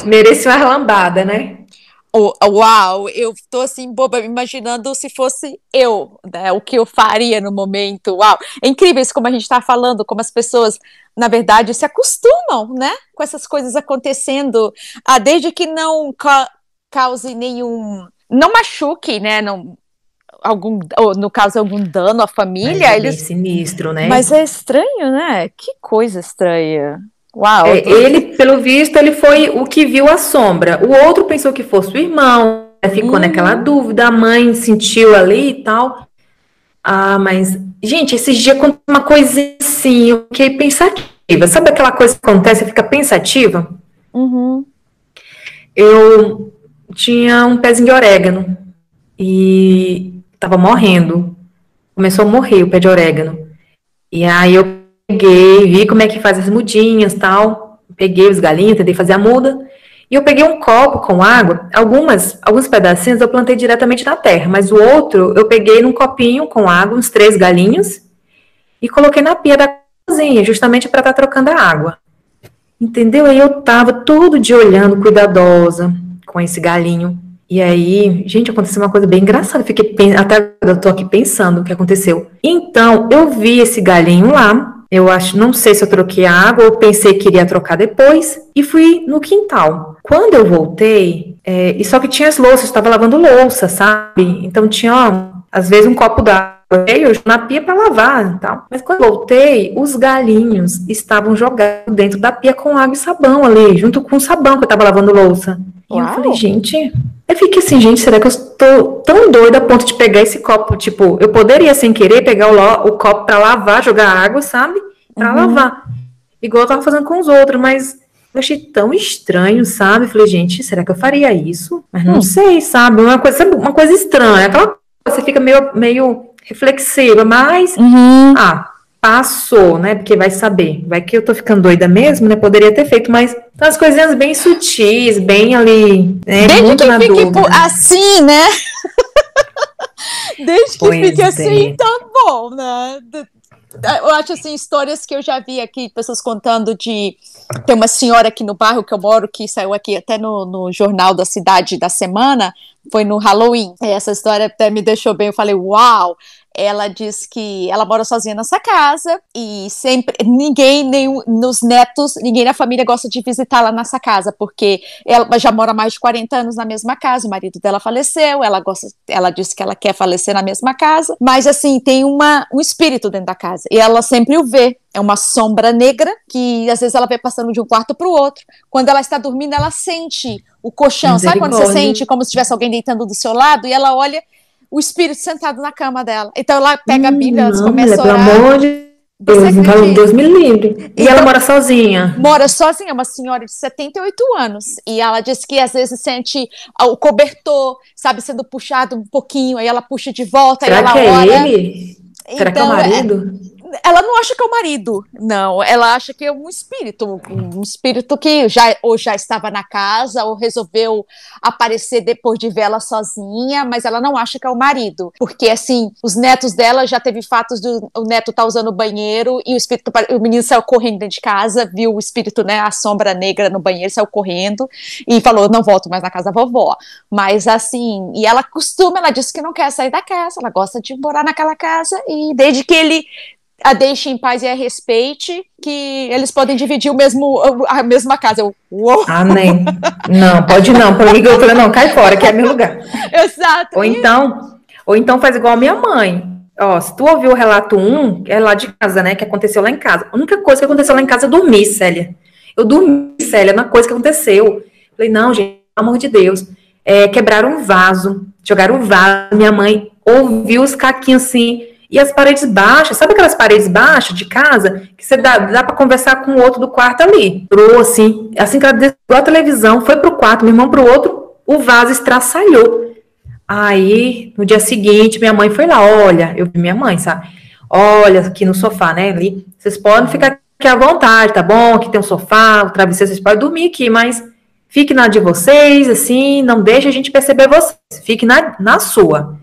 Merecia uma lambada, né? Uau, eu tô assim, boba, imaginando se fosse eu, né, o que eu faria no momento, uau. É incrível isso, como a gente tá falando, como as pessoas, na verdade, se acostumam, né, com essas coisas acontecendo, desde que não cause nenhum, não machuque, né, não, ou no caso, algum dano à família. Mas é bem sinistro, né? Mas é estranho, né, que coisa estranha. Uau, ele, pelo visto, ele foi o que viu a sombra. O outro pensou que fosse o irmão, ficou naquela dúvida, a mãe sentiu ali e tal. Mas Gente, esses dias aconteceu uma coisa assim, eu fiquei pensativa. Sabe aquela coisa que acontece, você fica pensativa? Uhum. Eu tinha um pezinho de orégano e tava morrendo. Começou a morrer o pé de orégano. E aí eu peguei, vi como é que faz as mudinhas e tal. Peguei os galinhos, tentei fazer a muda. E eu peguei um copo com água. Alguns pedacinhos eu plantei diretamente na terra, mas o outro eu peguei num copinho com água, uns 3 galinhos, e coloquei na pia da cozinha, justamente para estar trocando a água. Entendeu? Aí eu tava todo dia olhando, cuidadosa com esse galinho. E aí, gente, aconteceu uma coisa bem engraçada. Até eu tô aqui pensando o que aconteceu. Então, eu vi esse galinho lá. Eu acho, não sei se eu troquei a água ou pensei que iria trocar depois. E fui no quintal. Quando eu voltei, e só que tinha as louças, eu estava lavando louça, sabe? Então tinha, ó, às vezes, um copo d'água na pia para lavar e tal. Mas quando eu voltei, os galinhos estavam jogados dentro da pia com água e sabão ali, junto com o sabão que eu estava lavando louça. E eu falei, gente, eu fiquei assim, gente, será que eu estou tão doida a ponto de pegar esse copo? Tipo, eu poderia, sem querer, pegar o copo para lavar, jogar água, sabe? Para lavar. Igual eu tava fazendo com os outros, mas eu achei tão estranho, sabe? Falei, gente, será que eu faria isso? Mas não sei, sabe? Uma coisa estranha. Aquela coisa, você fica meio reflexiva, mas passou, né? Porque vai saber. Vai que eu tô ficando doida mesmo, né? Poderia ter feito, mas são as coisinhas bem sutis, bem ali, né? Desde muito que na fique dúvida. assim, né? Desde que Pois fique assim, é. tá bom, né? Eu acho assim, histórias que eu já vi aqui, pessoas contando de. Tem uma senhora aqui no bairro que eu moro, que saiu aqui até no jornal da cidade da semana, foi no Halloween. Essa história até me deixou bem, eu falei, uau! Ela diz que ela mora sozinha nessa casa e sempre nos netos, ninguém na família gosta de visitá-la nessa casa, porque ela já mora mais de 40 anos na mesma casa, o marido dela faleceu, ela disse que ela quer falecer na mesma casa, mas assim, tem um espírito dentro da casa e ela sempre o vê. É uma sombra negra que às vezes ela vê passando de um quarto para o outro. Quando ela está dormindo, ela sente o colchão. Sabe quando você sente como se tivesse alguém deitando do seu lado? E ela olha o espírito sentado na cama dela. Então ela pega a Bíblia, ela começa a orar. Pelo amor de Deus me livre. E então, ela mora sozinha? Mora sozinha, é uma senhora de 78 anos. E ela diz que às vezes sente o cobertor, sabe, sendo puxado um pouquinho, aí ela puxa de volta, Será aí ela que é ora. ele? Será que é o Então, marido? ela não acha que é o marido, não. Ela acha que é um espírito que já estava na casa ou resolveu aparecer depois de ver ela sozinha, mas ela não acha que é o marido, porque assim, os netos dela já teve fatos do o neto tá usando o banheiro e o menino saiu correndo dentro de casa, viu o espírito, né, a sombra negra no banheiro, saiu correndo e falou, não volto mais na casa da vovó. Mas assim, e ela disse que não quer sair da casa, ela gosta de morar naquela casa e desde que ele a deixe em paz e a respeite, que eles podem dividir a mesma casa. Uou. Nem. Não, pode não. Por mim, eu falei, não, cai fora, que é meu lugar. Exato. Ou então faz igual a minha mãe. Ó, se tu ouviu o relato 1, que é lá de casa, né, que aconteceu lá em casa. A única coisa que aconteceu lá em casa, eu dormi, Célia. Eu dormi, Célia, na coisa que aconteceu. Falei, não, gente, pelo amor de Deus. Quebraram um vaso, jogaram um vaso. Minha mãe ouviu os caquinhos assim. E as paredes baixas, sabe aquelas paredes baixas de casa? Que você dá para conversar com o outro do quarto ali. Entrou assim que ela desligou a televisão, foi pro quarto, meu irmão pro outro, o vaso estraçalhou. Aí, no dia seguinte, minha mãe foi lá, olha, eu vi minha mãe, sabe? Olha, aqui no sofá, né, ali, vocês podem ficar aqui à vontade, tá bom? Aqui tem um sofá, o travesseiro, vocês podem dormir aqui, mas fique na de vocês, assim, não deixe a gente perceber vocês, fique na sua.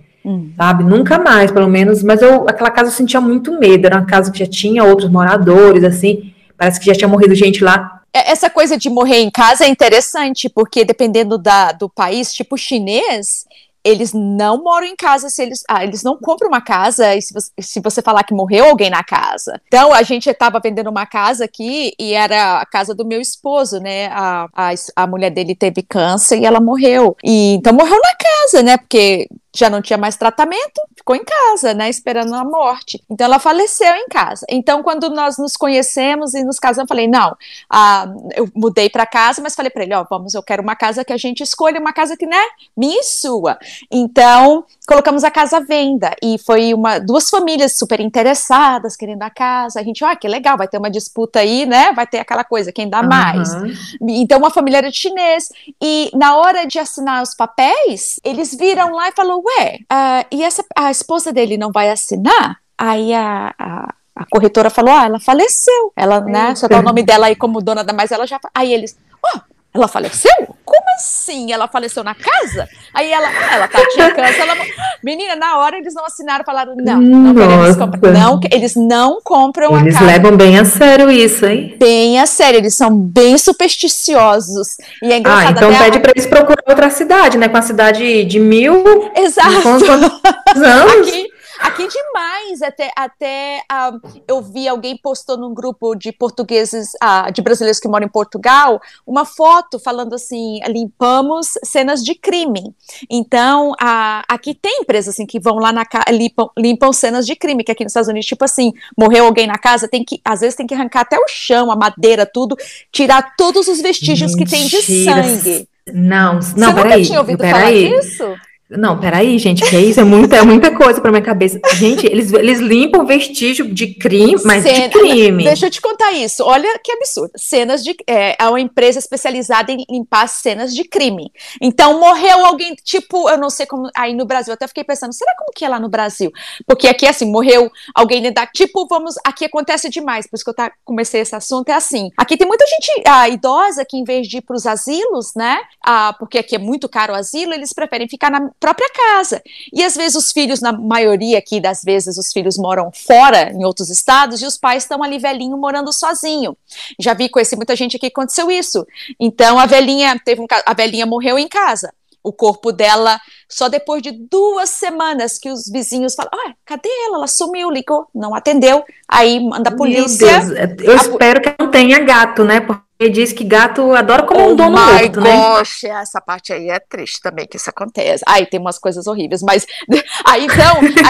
Sabe, nunca mais, pelo menos, mas aquela casa eu sentia muito medo, era uma casa que já tinha outros moradores, assim, parece que já tinha morrido gente lá. Essa coisa de morrer em casa é interessante, porque dependendo do país, tipo chinês, eles não moram em casa se eles não compram uma casa e se você falar que morreu alguém na casa. Então, a gente estava vendendo uma casa aqui e era a casa do meu esposo, né? A mulher dele teve câncer e ela morreu. E então morreu na casa, né? Porque já não tinha mais tratamento, ficou em casa, né, esperando a morte. Então ela faleceu em casa. Então quando nós nos conhecemos e nos casamos, eu falei, não, eu mudei para casa, mas falei para ele, eu quero uma casa que a gente escolha, uma casa que, né, minha e sua. Então colocamos a casa à venda, e foi duas famílias super interessadas, querendo a casa. A gente, que legal, vai ter uma disputa aí, né? Vai ter aquela coisa, quem dá mais. Então, uma família era de chinês, e na hora de assinar os papéis, eles viram lá e falaram, e a esposa dele não vai assinar? Aí a corretora falou, ela faleceu. Ela, né, só dá o nome dela aí como dona da, mas ela já... Aí eles, ela faleceu? Como assim? Ela faleceu na casa? Aí ela tinha câncer. Menina, na hora eles não assinaram, falaram, não queremos comprar. Não, eles não compram a casa. Eles levam bem a sério isso, hein? Bem a sério, eles são bem supersticiosos. E é engraçado. Então pede para eles procurar outra cidade, né? Com a cidade de 1000. Exato. Quantos anos? Aqui demais, até eu vi alguém postou num grupo de portugueses, de brasileiros que moram em Portugal, uma foto falando assim, limpamos cenas de crime. Então, aqui tem empresas assim que vão lá limpam cenas de crime, que aqui nos Estados Unidos, tipo assim, morreu alguém na casa, às vezes tem que arrancar até o chão, a madeira, tudo, tirar todos os vestígios que tem de sangue. Não, Você nunca tinha ouvido falar disso? Não, peraí, gente, que é isso? É muita coisa pra minha cabeça. Gente, eles limpam vestígio de crime, mas de crime. Deixa eu te contar isso. Olha que absurdo. É uma empresa especializada em limpar cenas de crime. Então, morreu alguém, tipo, eu não sei como, aí no Brasil, eu até fiquei pensando, será como que é lá no Brasil? Porque aqui, assim, morreu alguém, tipo, aqui acontece demais, por isso que eu comecei esse assunto, é assim. Aqui tem muita gente idosa que, em vez de ir pros asilos, né, porque aqui é muito caro o asilo, eles preferem ficar na própria casa. E às vezes os filhos, na maioria aqui das vezes, os filhos moram fora, em outros estados, e os pais estão ali velhinho morando sozinho. Já conheci muita gente aqui que aconteceu isso. Então a velhinha morreu em casa. O corpo dela, só depois de 2 semanas que os vizinhos falam, cadê ela? Ela sumiu, ligou, não atendeu. Aí manda a polícia. Meu Deus, eu espero que não tenha gato, né? Porque diz que gato adora como um dono morto, né? Essa parte aí é triste também que isso acontece. Aí tem umas coisas horríveis, mas aí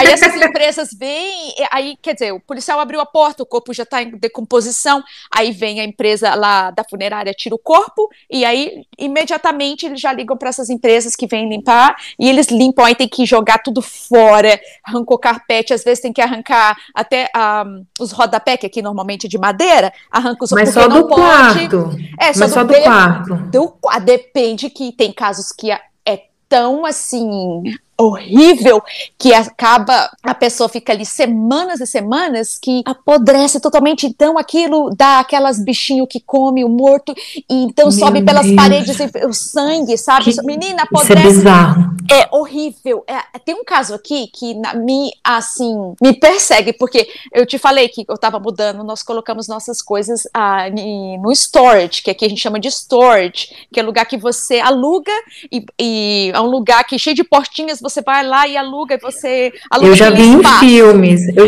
essas empresas vêm, aí quer dizer, o policial abriu a porta, o corpo já está em decomposição, aí vem a empresa lá da funerária, tira o corpo, e aí imediatamente eles já ligam para essas empresas que vêm limpar, e eles limpam, aí tem que jogar tudo fora, arrancou carpete, às vezes tem que arrancar até os rodapé, que aqui normalmente é de madeira, arranca os... Mas só do quarto. Mas só do quarto. Depende, que tem casos que é tão assim horrível que a pessoa fica ali semanas e semanas que apodrece totalmente, então aquilo dá aquelas bichinhos que come o morto, e então sobe pelas paredes o sangue, sabe? Menina, apodrece. Isso é bizarro. É horrível. Tem um caso aqui que me persegue, porque eu te falei que eu tava mudando, nós colocamos nossas coisas no storage, que aqui a gente chama de storage, que é lugar que você aluga, e é um lugar que cheio de portinhas, você vai lá e aluga, e você aluga. Eu já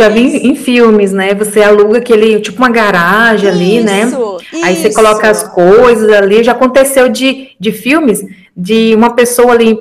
vi em filmes, né? Você aluga aquele, tipo uma garagem ali, né? Aí você coloca as coisas ali. Já aconteceu de filmes, de uma pessoa ali,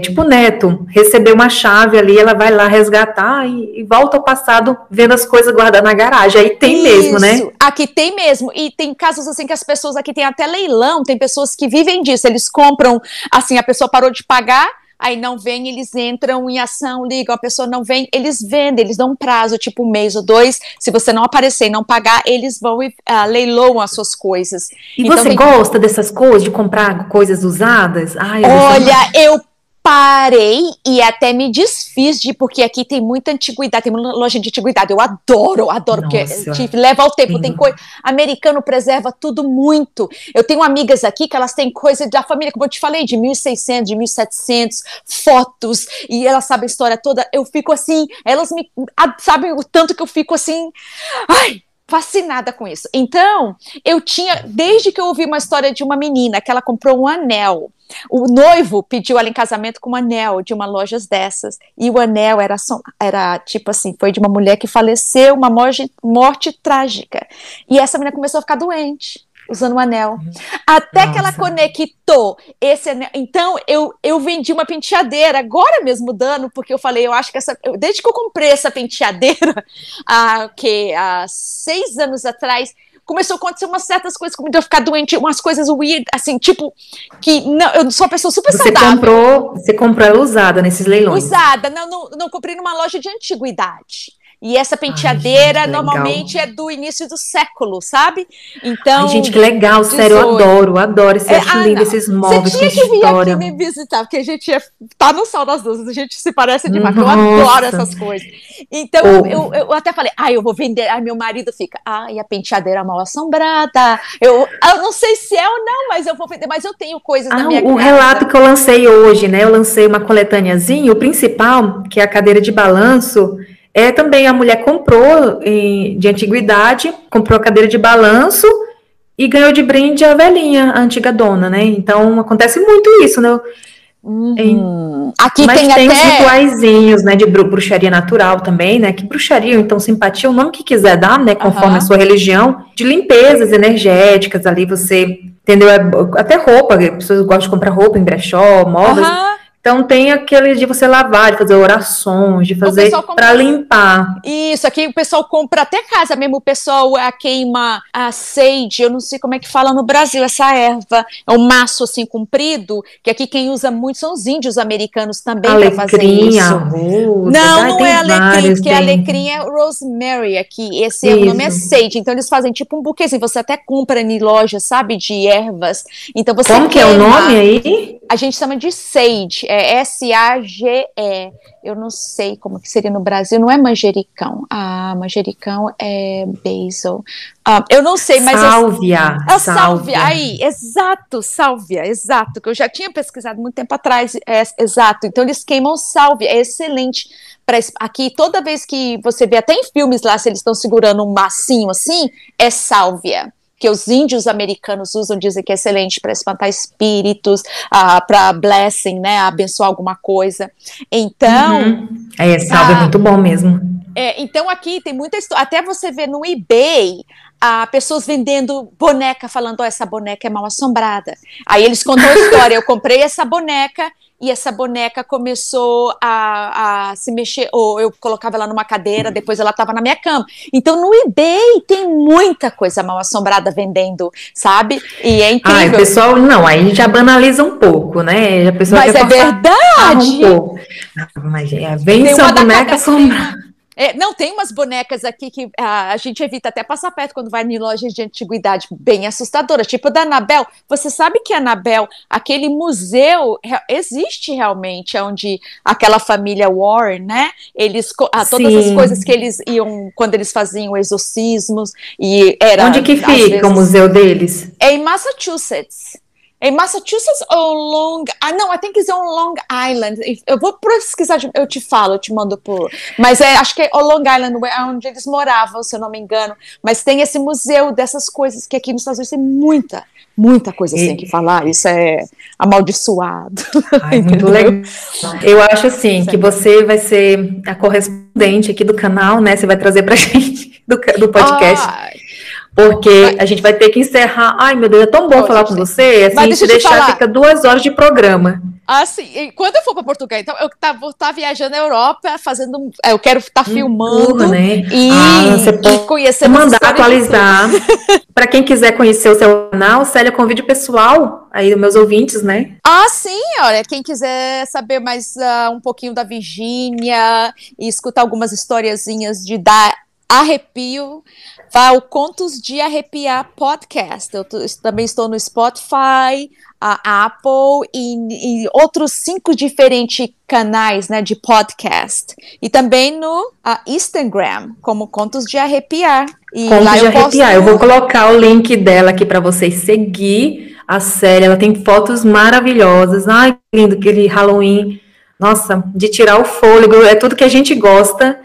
tipo neto, receber uma chave ali, ela vai lá resgatar e volta ao passado vendo as coisas guardadas na garagem. Aí tem mesmo, né? Aqui tem mesmo, e tem casos assim que as pessoas aqui tem até leilão, tem pessoas que vivem disso, eles compram, assim, a pessoa parou de pagar, aí não vem, eles entram em ação, ligam, a pessoa não vem, eles vendem, eles dão um prazo, tipo 1 mês ou 2, se você não aparecer e não pagar, eles vão e leiloam as suas coisas. E então, você gosta dessas coisas, de comprar coisas usadas? Olha, eu parei e até me desfiz porque aqui tem muita antiguidade, tem uma loja de antiguidade, eu adoro, porque leva ao tempo, tem coisa, americano preserva tudo muito, eu tenho amigas aqui que elas têm coisa da família, como eu te falei, de 1600, de 1700, fotos, e elas sabem a história toda, eu fico assim, elas sabem o tanto que eu fico assim, fascinada com isso. Então, desde que eu ouvi uma história de uma menina que ela comprou um anel, o noivo pediu ela em casamento com um anel de uma loja dessas, e o anel era tipo assim, foi de uma mulher que faleceu, uma morte trágica, e essa menina começou a ficar doente. usando um anel. Até que ela Nossa. conectou esse anel. Então, eu vendi uma penteadeira, agora mesmo dando, porque eu falei, eu acho que desde que eu comprei essa penteadeira, há 6 anos atrás, começou a acontecer umas certas coisas, como de eu ficar doente, umas coisas weird, assim, tipo, que não, eu sou uma pessoa super saudável. Você comprou ela usada nesses leilões? Usada, não comprei numa loja de antiguidade. E essa penteadeira, ai, gente, normalmente é do início do século, sabe? Então, ai, gente, que legal, sério, eu adoro, acho lindo esses móveis com você tinha que vir história. aqui me visitar, porque a gente tá no Sal das Luzes, a gente se parece demais, eu adoro essas coisas. Então, eu até falei, eu vou vender, aí meu marido fica, e a penteadeira mal assombrada, eu não sei se é ou não, mas eu vou vender, mas eu tenho coisas na minha casa. O relato que eu lancei hoje, né, eu lancei uma coletâneazinha, o principal, que é a cadeira de balanço, também a mulher comprou de antiguidade, comprou a cadeira de balanço e ganhou de brinde a velhinha, a antiga dona, né? Então, acontece muito isso, né? Aqui mas tem até os rituaizinhos, né, de bruxaria natural também, né? Que bruxaria, ou então simpatia, o nome que quiser dar, né? Conforme a sua religião, de limpezas energéticas ali, você, entendeu? Até roupa, as pessoas gostam de comprar roupa em brechó, móveis. Então tem aquele de você lavar, de fazer orações, de fazer para limpar. Isso, aqui o pessoal compra até casa mesmo, o pessoal queima a sage, eu não sei como é que fala no Brasil essa erva, é um maço assim comprido, que aqui quem usa muito são os índios americanos também para fazer isso. Arruda, não é alecrim, porque alecrim é rosemary aqui, o nome é sage, então eles fazem tipo um buquêzinho, você até compra em loja, sabe, de ervas, então você Como que é o nome aí? A gente chama de sage, é S-A-G-E. Eu não sei como que seria no Brasil, não é manjericão. Manjericão é basil. Eu não sei, mas... Sálvia. Sálvia, aí, exato, sálvia, exato, que eu já tinha pesquisado muito tempo atrás, exato. Então eles queimam sálvia, é excelente. Aqui, toda vez que você vê, até em filmes lá, se eles estão segurando um macinho assim, é sálvia. Que os índios americanos usam, dizem que é excelente para espantar espíritos, para blessing, né, abençoar alguma coisa. Então... salve é muito bom mesmo. Então aqui tem muita história, até você vê no eBay, pessoas vendendo boneca, falando, essa boneca é mal assombrada. Aí eles contam a história, eu comprei essa boneca, e essa boneca começou a se mexer, ou eu colocava ela numa cadeira, depois ela estava na minha cama. Então no eBay tem muita coisa mal assombrada vendendo, sabe? E é incrível. O pessoal, aí já banaliza um pouco, né? A pessoa mas quer é verdade! Um pouco. Mas vem essa boneca assombrada. Não, tem umas bonecas aqui que a gente evita até passar perto quando vai em lojas de antiguidade, bem assustadoras, tipo da Annabelle. Você sabe que a Annabelle, aquele museu, existe realmente, onde aquela família Warren, né? Eles, todas as coisas que eles iam, quando eles faziam exorcismos, e era... Onde que fica o museu deles? É em Massachusetts. Em Massachusetts ou I think it's on Long Island. Eu vou pesquisar, eu te falo, eu te mando por... Mas acho que é o Long Island, é onde eles moravam, se eu não me engano. Mas tem esse museu dessas coisas, que aqui nos Estados Unidos tem muita coisa assim que falar. Isso é amaldiçoado. Muito legal. Eu acho assim, que você vai ser a correspondente aqui do canal, né? Você vai trazer pra gente do podcast. Porque a gente vai ter que encerrar. Ai, meu Deus, é tão bom falar com você. Assim, se deixar, fica 2 horas de programa. Sim, quando eu for para Portugal, então, eu vou estar viajando na Europa, fazendo. Eu quero estar filmando, né? Você pode conhecer, mandar atualizar. Para quem quiser conhecer o seu canal, Célia, convide o pessoal aí, os meus ouvintes, né? Sim, olha, quem quiser saber mais um pouquinho da Virgínia e escutar algumas historiazinhas de dar arrepio, vá ao Contos de Arrepiar Podcast. Eu também estou no Spotify, a Apple e outros 5 diferentes canais, né, de podcast. E também no Instagram, como Contos de Arrepiar. Contos de Arrepiar. Eu vou colocar o link dela aqui para vocês seguir a série. Ela tem fotos maravilhosas. Ai, que lindo, aquele Halloween. Nossa, de tirar o fôlego. É tudo que a gente gosta.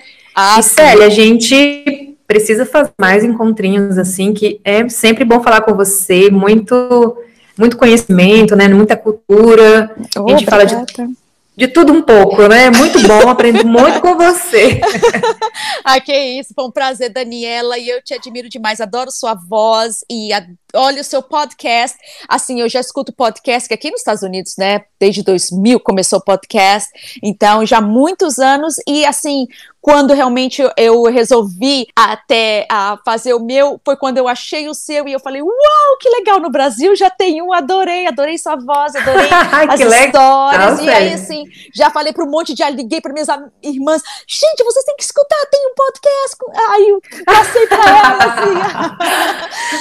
E, Célia, a gente precisa fazer mais encontrinhos, assim, que é sempre bom falar com você, muito conhecimento, né, muita cultura, a gente fala de tudo um pouco, né, muito bom, aprendo muito com você. Que isso, foi um prazer, Daniela, e eu te admiro demais, adoro sua voz, e olha o seu podcast. Assim, eu já escuto podcast, que aqui nos Estados Unidos, né, desde 2000 começou o podcast, então já há muitos anos, e assim, quando realmente eu resolvi até fazer o meu, foi quando eu achei o seu e eu falei, uau, que legal, no Brasil já tem um, adorei sua voz, adorei as histórias, e aí assim, já falei para um monte de, liguei para minhas irmãs, gente, vocês têm que escutar, tem um podcast, aí eu passei para elas, assim.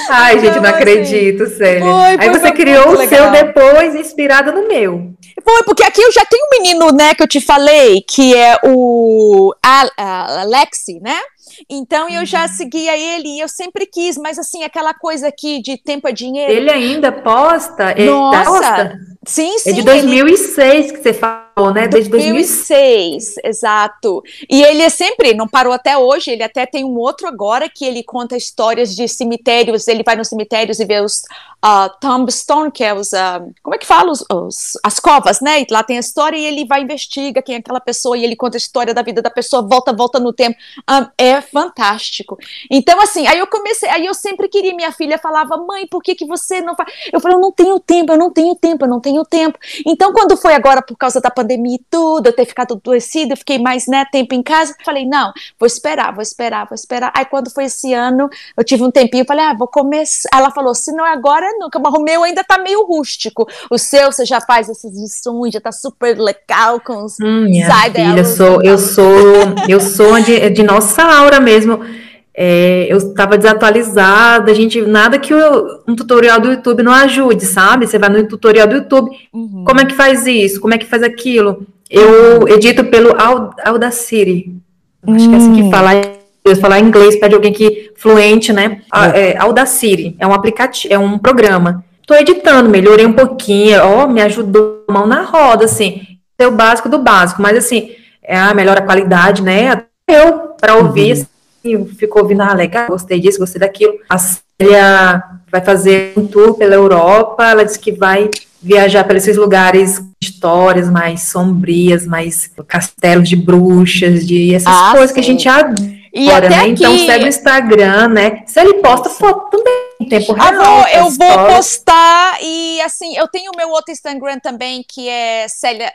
Ai, então, gente, não acredito, Célia. Aí você criou o seu depois, inspirado no meu. Foi, porque aqui eu já tenho um menino, né, que eu te falei, que é o Alexi, né? Então eu já seguia ele e eu sempre quis, mas assim, aquela coisa aqui de tempo é dinheiro. Ele ainda posta? Nossa! Sim, é de 2006 que você falou, né? Desde 2006, exato. E ele sempre, não parou até hoje, ele até tem um outro agora que ele conta histórias de cemitérios, ele vai nos cemitérios e vê os tombstone, que é os, como é que fala? As covas, né? E lá tem a história e ele vai investiga quem é aquela pessoa e ele conta a história da vida da pessoa, volta no tempo. É fantástico. Então, assim, aí eu sempre queria, minha filha falava, mãe, por que você não faz? Eu falei, eu não tenho tempo. Então, quando foi agora por causa da pandemia e tudo, eu ter ficado adoecida, eu fiquei mais, né, tempo em casa, falei, não, vou esperar. Aí quando foi esse ano, eu tive um tempinho, falei, vou começar. Ela falou, se não é agora, nunca, mas o meu ainda tá meio rústico. O seu, você já faz essas lições, já tá super legal com os minha filha, eu sou uma dinossauro mesmo. Eu estava desatualizada, nada que um tutorial do YouTube não ajude, sabe? Você vai no tutorial do YouTube, como é que faz isso? Como é que faz aquilo? Eu edito pelo Audacity. Acho que é assim que fala. Falar inglês, pede alguém que fluente, né? Audacity é um aplicativo, é um programa. Tô editando, melhorei um pouquinho, me ajudou, mão na roda, assim. É o básico do básico, mas assim, melhora a qualidade, né? Para ouvir, assim, ficou ouvindo, legal, gostei disso, gostei daquilo. A Célia vai fazer um tour pela Europa, ela disse que vai viajar para esses lugares, histórias mais sombrias, mais castelos de bruxas, de essas coisas que a gente adora. E até né? Então segue o Instagram, né? Se ele posta foto também em tempo real. Eu vou postar e assim, eu tenho o meu outro Instagram também, que é Célia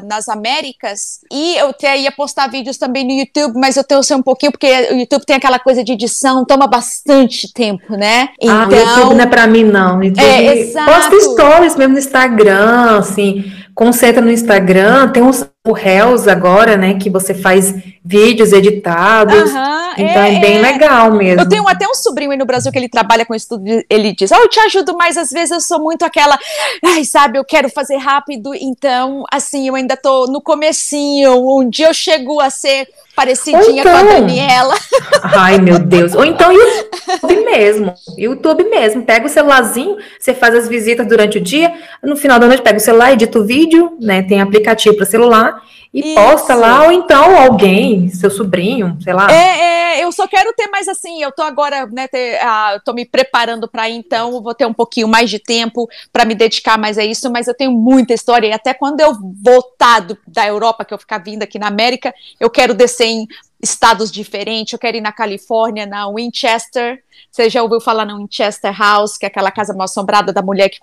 nas Américas, e eu ia postar vídeos também no YouTube, mas eu tenho um pouquinho, porque o YouTube tem aquela coisa de edição, toma bastante tempo, né? Então, o YouTube não é pra mim, não. YouTube, posta stories mesmo no Instagram, assim, concentra no Instagram, tem o Reels agora, né, que você faz vídeos editados, então é bem legal mesmo. Eu tenho até um sobrinho aí no Brasil que ele trabalha com isso tudo, ele diz, eu te ajudo, mas às vezes eu sou muito aquela, sabe, eu quero fazer rápido, então, assim, eu ainda tô no comecinho, um dia eu chego a ser parecidinha com a Daniela. Ai, meu Deus. Ou então YouTube mesmo. Pega o celularzinho, você faz as visitas durante o dia, no final da noite pega o celular, edita o vídeo, né? Tem aplicativo para celular e posta lá, ou então alguém, seu sobrinho, sei lá. Eu só quero ter mais assim, eu tô agora, né, tô me preparando para ir, então vou ter um pouquinho mais de tempo para me dedicar mais a isso, mas eu tenho muita história, e até quando eu voltar da Europa, que eu ficar vindo aqui na América, eu quero descer em estados diferentes, eu quero ir na Califórnia, na Winchester. Você já ouviu falar na Winchester House, que é aquela casa mal assombrada da mulher que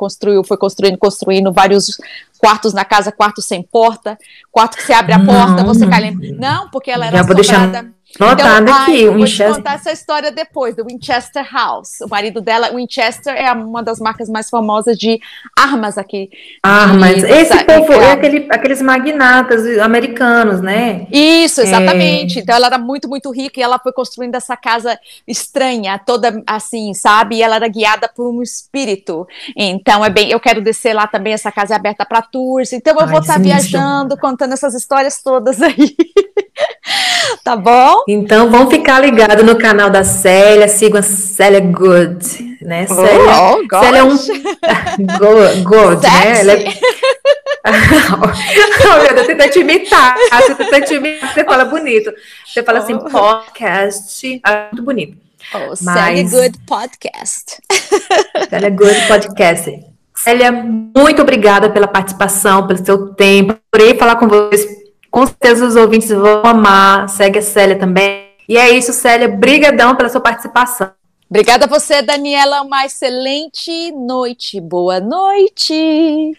foi construindo vários quartos na casa, quarto sem porta, quarto que você abre a porta, você cai. Não, porque ela era assombrada. Notado aqui, eu vou te contar essa história depois, do Winchester House. O marido dela, Winchester, é uma das marcas mais famosas de armas aqui. Esse povo é aqueles magnatas americanos, né? Isso, exatamente. Então ela era muito, muito rica e ela foi construindo essa casa estranha, toda assim, sabe? E ela era guiada por um espírito. Então eu quero descer lá também, essa casa é aberta para tours. Então eu vou estar viajando, contando essas histórias todas aí. Tá bom? Então, vão ficar ligados no canal da Célia, sigam a Célia Good, né? Célia é Good, né? Ela é... meu Deus, tenta te imitar, você fala bonito. Você fala assim, podcast, muito bonito. Célia Good Podcast. Célia Good Podcast. Célia, muito obrigada pela participação, pelo seu tempo, por aí falar com vocês. Com certeza os ouvintes vão amar. Segue a Célia também. E é isso, Célia. Brigadão pela sua participação. Obrigada a você, Daniela. Uma excelente noite. Boa noite.